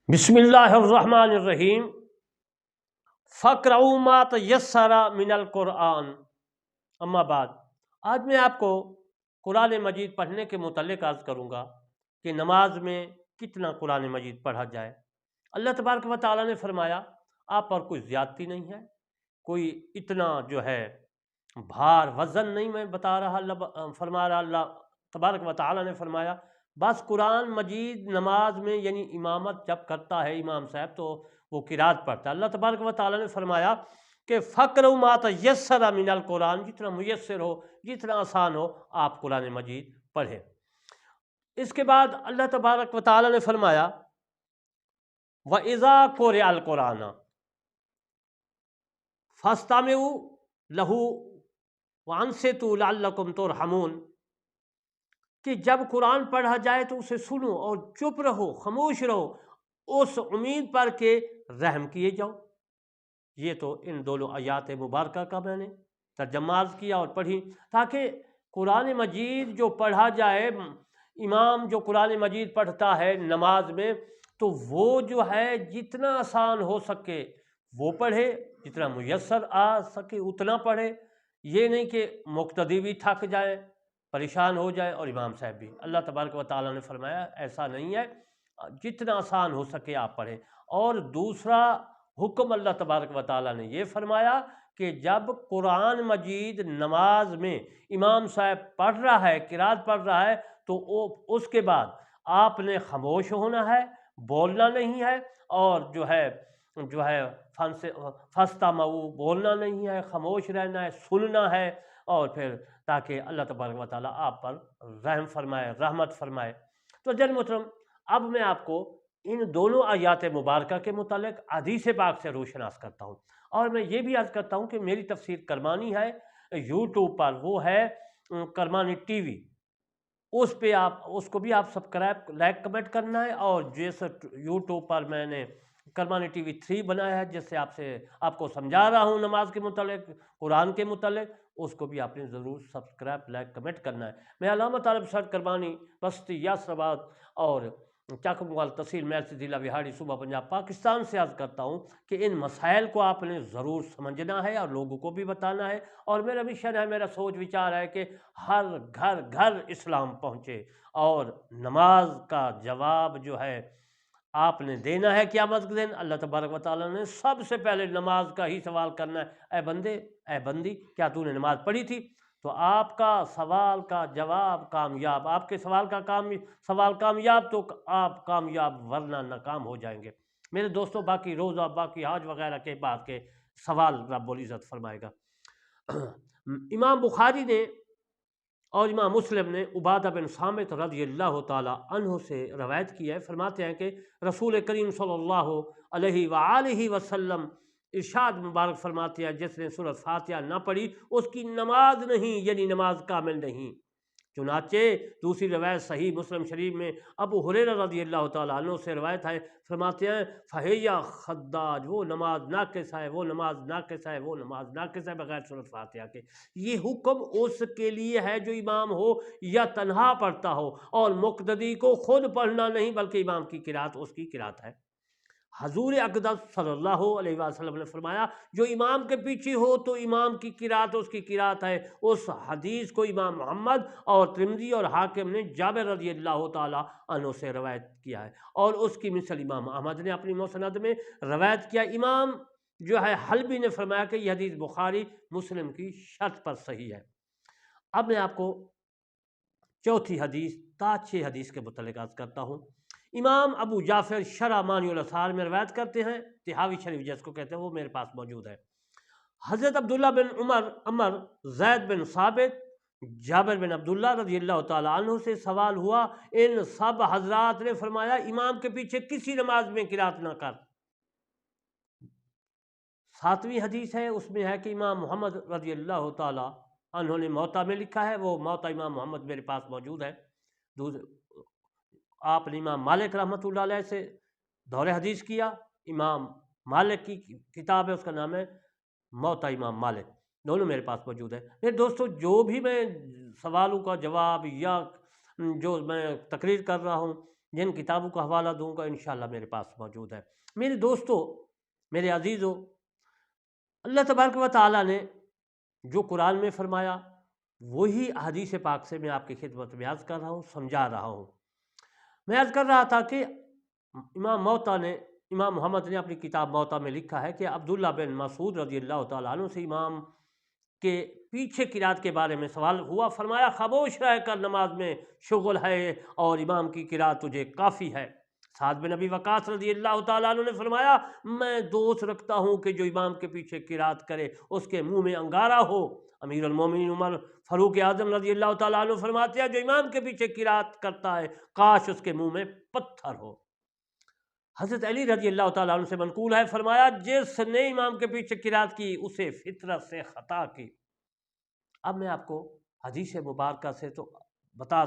بسم اللہ الرحمن الرحیم فَاقْرَؤُوا مَا تَيَسَّرَ مِنَ الْقُرْآنِ اما بعد، آج میں آپ کو قرآن مجید پڑھنے کے متعلق عرض کروں گا کہ نماز میں کتنا قرآن مجید پڑھا جائے۔ اللہ تبارک و تعالیٰ نے فرمایا آپ پر کوئی زیادتی نہیں ہے، کوئی اتنا جو ہے بھار وزن نہیں میں بتا رہا، اللہ فرما رہا، اللہ تبارک و تعالیٰ نے فرمایا بس قرآن مجید نماز میں یعنی امامت جب کرتا ہے امام صاحب تو وہ قرات پڑھتا ہے۔ اللہ تبارک و تعالیٰ نے فرمایا کہ فَاقْرَؤْا مَا تَيَسَّرَ مِنَ الْقُرْآنِ، جتنا میسر ہو، جتنا آسان ہو آپ قرآن مجید پڑھیں۔ اس کے بعد اللہ تبارک و تعالیٰ نے فرمایا وَإِذَا قُرِئَ الْقُرْآنُ فَاسْتَمِعُوا لَهُ وَأَنصِتُوا لَعَلَّكُمْ تُرْحَمُونَ، کہ جب قرآن پڑھا جائے تو اسے سنو اور چپ رہو، خاموش رہو، اس امید پر کہ رحم کیے جاؤ۔ یہ تو ان دونوں آیات مبارکہ کا میں نے ترجمہ کیا اور پڑھی تاکہ قرآن مجید جو پڑھا جائے، امام جو قرآن مجید پڑھتا ہے نماز میں تو وہ جو ہے جتنا آسان ہو سکے وہ پڑھے، جتنا میسر آ سکے اتنا پڑھے، یہ نہیں کہ مقتدی بھی تھک جائے، پریشان ہو جائے اور امام صاحب بھی۔ اللہ تبارک و تعالیٰ نے فرمایا ایسا نہیں ہے، جتنا آسان ہو سکے آپ پڑھیں۔ اور دوسرا حکم اللہ تبارک و تعالیٰ نے یہ فرمایا کہ جب قرآن مجید نماز میں امام صاحب پڑھ رہا ہے، قرات پڑھ رہا ہے، تو اس کے بعد آپ نے خاموش ہونا ہے، بولنا نہیں ہے، اور جو ہے فَاسْتَمِعُوا بولنا نہیں ہے، خاموش رہنا ہے، سننا ہے، اور پھر تاکہ اللہ تبارک و تعالیٰ آپ پر رحم فرمائے، رحمت فرمائے۔ تو جن محترم، اب میں آپ کو ان دونوں آیات مبارکہ کے متعلق حدیث پاک سے روشناس کرتا ہوں، اور میں یہ بھی عرض کرتا ہوں کہ میری تفسیر کرمانی ہے یوٹیوب پر، وہ ہے کرمانی ٹی وی، اس پہ اس کو بھی آپ سبسکرائب لائک کمنٹ کرنا ہے، اور جیسے یوٹیوب پر میں نے کرمانی ٹی وی 3 بنایا ہے جس سے آپ کو سمجھا رہا ہوں نماز کے متعلق، قرآن کے متعلق، اس کو بھی آپ نے ضرور سبسکرائب لائک کمنٹ کرنا ہے۔ میں علامہ طالب سر کرمانی، بستی یاسرآباد اور چاکموال تحصیل محل ضلع وہاڑی صوبہ پنجاب پاکستان سے عرض کرتا ہوں کہ ان مسائل کو آپ نے ضرور سمجھنا ہے اور لوگوں کو بھی بتانا ہے، اور میرا مشن ہے، میرا سوچ وچار ہے کہ ہر گھر گھر اسلام پہنچے، اور نماز کا جواب جو ہے آپ نے دینا ہے قیامت کے دن۔ اللہ تبارک و تعالیٰ نے سب سے پہلے نماز کا ہی سوال کرنا ہے، اے بندے، اے بندی، کیا تو نے نماز پڑھی تھی؟ تو آپ کا سوال کا جواب کامیاب، آپ کے سوال کامیاب تو آپ کامیاب، ورنہ ناکام ہو جائیں گے۔ میرے دوستوں، باقی روزہ، باقی حج وغیرہ کے بعد کے سوال رب العزت فرمائے گا۔ امام بخاری نے اور امام مسلم نے عبادہ بن صامت رضی اللہ تعالی عنہ سے روایت کی ہے، فرماتے ہیں کہ رسول کریم صلی اللہ علیہ وآلہ وسلم ارشاد مبارک فرماتے ہیں جس نے سورۃ فاتحہ نہ پڑھی اس کی نماز نہیں، یعنی نماز کامل نہیں۔ چنانچہ دوسری روایت صحیح مسلم شریف میں ابو ہریرہ رضی اللہ تعالیٰ عنہ سے روایت ہے، فرماتے ہیں فَهِيَ خَدَّاج، وہ نماز ناقص ہے، وہ نماز ناقص ہے، وہ نماز ناقص ہے بغیر سورۃ فاتحہ کے۔ یہ حکم اس کے لیے ہے جو امام ہو یا تنہا پڑھتا ہو، اور مقتدی کو خود پڑھنا نہیں بلکہ امام کی قرات اس کی قرات ہے۔ حضور اقدس صلی اللہ علیہ وسلم نے فرمایا جو امام کے پیچھے ہو تو امام کی قرات اس کی قرات ہے۔ اس حدیث کو امام محمد اور ترمذی اور حاکم نے جابر رضی اللہ تعالی عنہ سے روایت کیا ہے، اور اس کی مثل امام احمد نے اپنی مسند میں روایت کیا۔ امام جو ہے حلبی نے فرمایا کہ یہ حدیث بخاری مسلم کی شرط پر صحیح ہے۔ اب میں آپ کو چوتھی حدیث تاج 6 حدیث کے متعلق عرض کرتا ہوں۔ امام ابو جعفر شرح مانی الاثار میں روایت کرتے ہیں، تحاوی شریف جس کو کہتے ہیں، وہ میرے پاس موجود ہے۔ حضرت عبداللہ بن عمر، زید بن ثابت، جابر بن عبداللہ رضی اللہ تعالیٰ عنہ سے سوال ہوا، ان سب حضرات نے فرمایا امام کے پیچھے کسی نماز میں قرات نہ کر۔ 7ویں حدیث ہے، اس میں ہے کہ امام محمد رضی اللہ تعالیٰ عنہ نے موطا میں لکھا ہے، وہ موطا امام محمد میرے پاس موجود ہے۔ آپ نے امام مالک رحمۃ اللہ علیہ سے دور حدیث کیا، امام مالک کی کتاب ہے، اس کا نام ہے موطا امام مالک، دونوں میرے پاس موجود ہے۔ میرے دوستو، جو بھی میں سوالوں کا جواب یا جو میں تقریر کر رہا ہوں جن کتابوں کا حوالہ دوں گا انشاءاللہ میرے پاس موجود ہے۔ میرے دوستو، میرے عزیزو، اللہ تبارک و تعالیٰ نے جو قرآن میں فرمایا وہی حدیث پاک سے میں آپ کی خدمت میں عرض کر رہا ہوں، سمجھا رہا ہوں۔ میں عرض کر رہا تھا کہ امام محمد نے اپنی کتاب موطا میں لکھا ہے کہ عبداللہ بن مسعود رضی اللہ تعالیٰ عنہ سے امام کے پیچھے قرات کے بارے میں سوال ہوا، فرمایا خاموش رہ کر نماز میں شغل ہے اور امام کی قرات تجھے کافی ہے۔ سعد بن ابی وقاص رضی اللہ تعالیٰ عنہ نے فرمایا میں دوست رکھتا ہوں کہ جو امام کے پیچھے قرات کرے اس کے منہ میں انگارہ ہو۔ امیر المومنین عمر فاروق اعظم رضی اللہ تعالیٰ عنہ فرماتے ہیں جو امام کے پیچھے قرات کرتا ہے کاش اس کے منہ میں پتھر ہو۔ حضرت علی رضی اللہ تعالیٰ عنہ سے منقول ہے، فرمایا جس نے امام کے پیچھے قرات کی اسے فطرت سے خطا کی۔ اب میں آپ کو حدیث مبارکہ سے تو بتا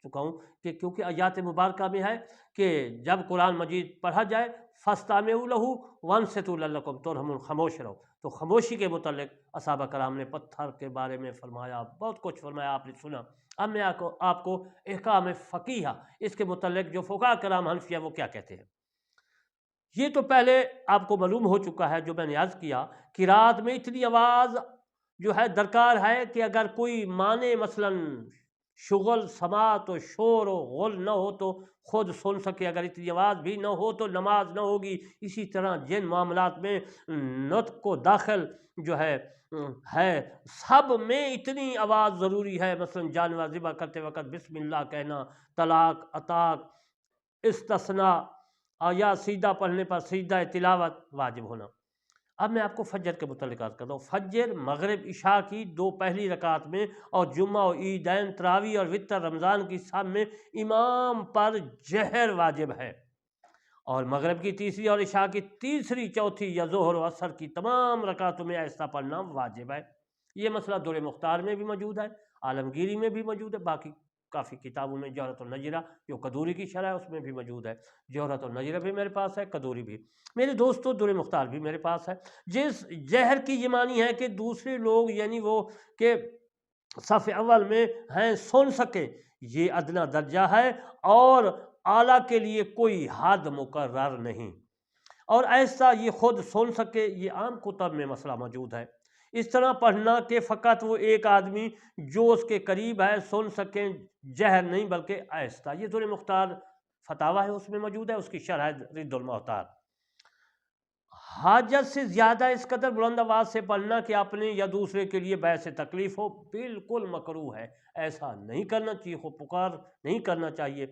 چکا ہوں کہ کیونکہ آیات مبارکہ میں ہے کہ جب قرآن مجید پڑھا جائے فاستمعوا لہ وانصتوا لعلکم ترحمون، خاموش رہو۔ تو خاموشی کے متعلق صحابہ کرام نے پتھر کے بارے میں فرمایا، بہت کچھ فرمایا، آپ نے سنا۔ اب میں آپ کو احکام فقیہ اس کے متعلق جو فقہاء کرام حنفیہ وہ کیا کہتے ہیں۔ یہ تو پہلے آپ کو معلوم ہو چکا ہے جو میں نے عرض کیا، قرات میں اتنی آواز جو ہے درکار ہے کہ اگر کوئی مانے مثلا شغل سماعت و شور و غل نہ ہو تو خود سن سکے، اگر اتنی آواز بھی نہ ہو تو نماز نہ ہوگی۔ اسی طرح جن معاملات میں نطق کو داخل جو ہے سب میں اتنی آواز ضروری ہے، مثلا جانور ذبح کرتے وقت بسم اللہ کہنا، طلاق، عطاق، استثناء یا سیدھا پڑھنے پر سیدھا تلاوت واجب ہونا۔ اب میں آپ کو فجر کے متعلق بات کرتا ہوں۔ فجر مغرب عشاء کی دو پہلی رکعت میں اور جمعہ و عیدین تراویح اور وتر رمضان کی سب میں امام پر جہر واجب ہے، اور مغرب کی تیسری اور عشاء کی تیسری چوتھی یا ظہر و عصر کی تمام رکعتوں میں آہستہ پڑھنا واجب ہے۔ یہ مسئلہ دور مختار میں بھی موجود ہے، عالمگیری میں بھی موجود ہے، باقی کافی کتابوں میں جوہرۃ النجرہ جو قدوری کی شرح ہے اس میں بھی موجود ہے۔ جوہرۃ النجرہ بھی میرے پاس ہے، قدوری بھی، میرے دوستو دور مختار بھی میرے پاس ہے۔ جس جہر کی یہ معنی ہے کہ دوسرے لوگ یعنی وہ کہ صف اول میں ہیں سن سکیں، یہ ادنا درجہ ہے اور اعلیٰ کے لیے کوئی حد مقرر نہیں، اور ایسا یہ خود سن سکے یہ عام کتب میں مسئلہ موجود ہے۔ اس طرح پڑھنا کہ فقط وہ ایک آدمی جو اس کے قریب ہے سن سکیں، جہر نہیں بلکہ آہستہ، یہ دور مختار فتاوی ہے اس میں موجود ہے، اس کی شرح رد المحتار۔ حاجت سے زیادہ اس قدر بلند آواز سے پڑھنا کہ اپنے یا دوسرے کے لیے باعث تکلیف ہو بالکل مکروہ ہے، ایسا نہیں کرنا چاہیے، خود پکار نہیں کرنا چاہیے،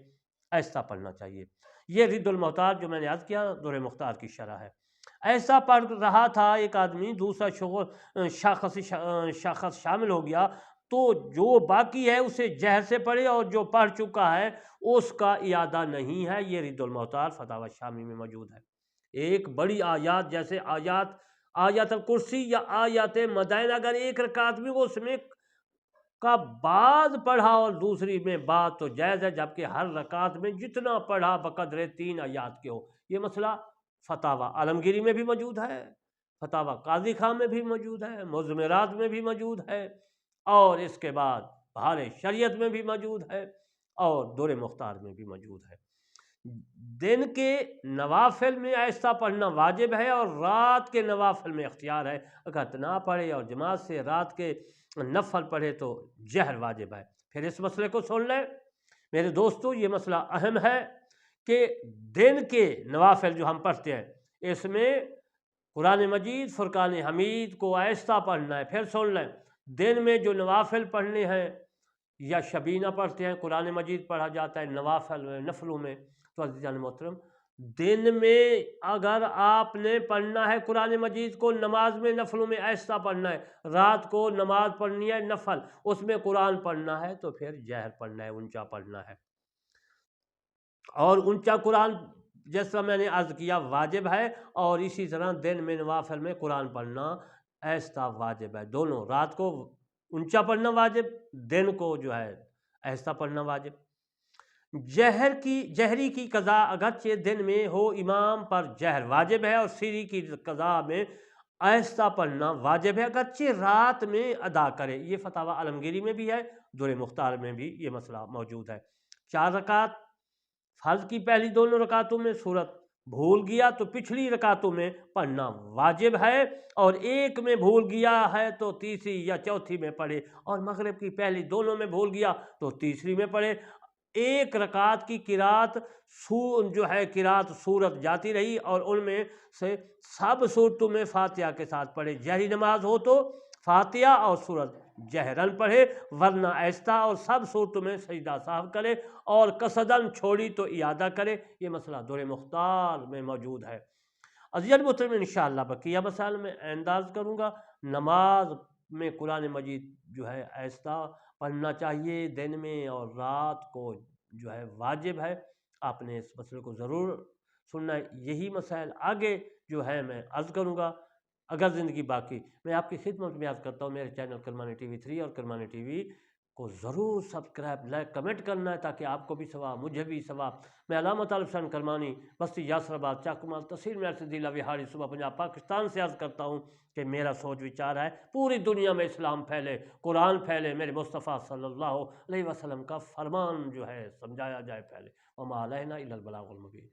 ایسا پڑھنا چاہیے۔ یہ رد المحتار جو میں نے عرض کیا دور مختار کی شرح ہے۔ ایسا پڑھ رہا تھا ایک آدمی، دوسرا شخص شامل ہو گیا تو جو باقی ہے اسے جہر سے پڑھے اور جو پڑھ چکا ہے اس کا اعادہ نہیں ہے، یہ رد المحتار فتاوی شامی میں موجود ہے۔ ایک بڑی آیات جیسے آیات الکرسی یا آیات مدائن اگر ایک رکعت میں وہ اس میں کا بعض پڑھا اور دوسری میں بعض تو جائز ہے، جبکہ ہر رکعت میں جتنا پڑھا بقدر 3 آیات کے ہو۔ یہ مسئلہ فتاوی عالمگیری میں بھی موجود ہے، فتاوی قاضی خان میں بھی موجود ہے، مزمرات میں بھی موجود ہے، اور اس کے بعد بہار شریعت میں بھی موجود ہے، اور دور مختار میں بھی موجود ہے۔ دن کے نوافل میں آہستہ پڑھنا واجب ہے اور رات کے نوافل میں اختیار ہے، اگر نہ پڑھے اور جماعت سے رات کے نفل پڑھے تو جہر واجب ہے۔ پھر اس مسئلے کو سن لیں میرے دوستو، یہ مسئلہ اہم ہے کہ دن کے نوافل جو ہم پڑھتے ہیں اس میں قرآن مجید فرقان حمید کو آہستہ پڑھنا ہے۔ پھر سن لیں دن میں جو نوافل پڑھنے ہیں یا شبینہ پڑھتے ہیں، قرآن مجید پڑھا جاتا ہے نوافل میں نفلوں میں، تو عزیزان محترم دن میں اگر آپ نے پڑھنا ہے قرآن مجید کو نماز میں نفلوں میں آہستہ پڑھنا ہے، رات کو نماز پڑھنی ہے نفل اس میں قرآن پڑھنا ہے تو پھر جہر پڑھنا ہے، اونچا پڑھنا ہے، اور اونچا قرآن جس طرح میں نے عرض کیا واجب ہے، اور اسی طرح دن میں نوافل میں قرآن پڑھنا آہستہ واجب ہے، دونوں، رات کو اونچا پڑھنا واجب، دن کو جو ہے آہستہ پڑھنا واجب۔ جہری کی قضا اگرچہ دن میں ہو امام پر جہر واجب ہے، اور سری کی قضا میں آہستہ پڑھنا واجب ہے اگرچہ رات میں ادا کرے، یہ فتاوی عالمگیری میں بھی ہے، دور مختار میں بھی یہ مسئلہ موجود ہے۔ 4 رکعت فرض کی پہلی دونوں رکعتوں میں سورت بھول گیا تو پچھلی رکعتوں میں پڑھنا واجب ہے، اور ایک میں بھول گیا ہے تو تیسری یا چوتھی میں پڑھے، اور مغرب کی پہلی دونوں میں بھول گیا تو تیسری میں پڑھے۔ ایک رکعت کی قرات جو ہے قرات سورت جاتی رہی، اور ان میں سے سب صورتوں میں فاتحہ کے ساتھ پڑھے۔ جہری نماز ہو تو فاتحہ اور سورت جہرن پڑھے، ورنہ آہستہ اور سب صورتوں میں سجدہ سہو کرے، اور قصدن چھوڑی تو اعادہ کرے۔ یہ مسئلہ دور مختار میں موجود ہے۔ عزیز المحترم، انشاءاللہ بقیہ مسائل میں انداز کروں گا۔ نماز میں قرآن مجید جو ہے آہستہ پڑھنا چاہیے، دن میں اور رات کو جو ہے واجب ہے۔ آپ نے اس مسئلے کو ضرور سننا ہے۔ یہی مسائل آگے جو ہے میں عرض کروں گا اگر زندگی باقی۔ میں آپ کی خدمت میں عرض کرتا ہوں میرے چینل کرمانی ٹی وی 3 اور کرمانی ٹی وی کو ضرور سبسکرائب، لائک، کمنٹ کرنا ہے تاکہ آپ کو بھی ثواب، مجھے بھی ثواب۔ میں علامہ طالب حسین کرمانی، بستی یاسر آباد، چاکمال، تحصیل میرسد ضلع وہاڑی، صوبہ پنجاب، پاکستان سے عرض کرتا ہوں کہ میرا سوچ وچار ہے پوری دنیا میں اسلام پھیلے، قرآن پھیلے، میرے مصطفیٰ صلی اللہ علیہ وسلم کا فرمان جو ہے سمجھایا جائے، پھیلے۔ وما علینا الا البلاغ المبین۔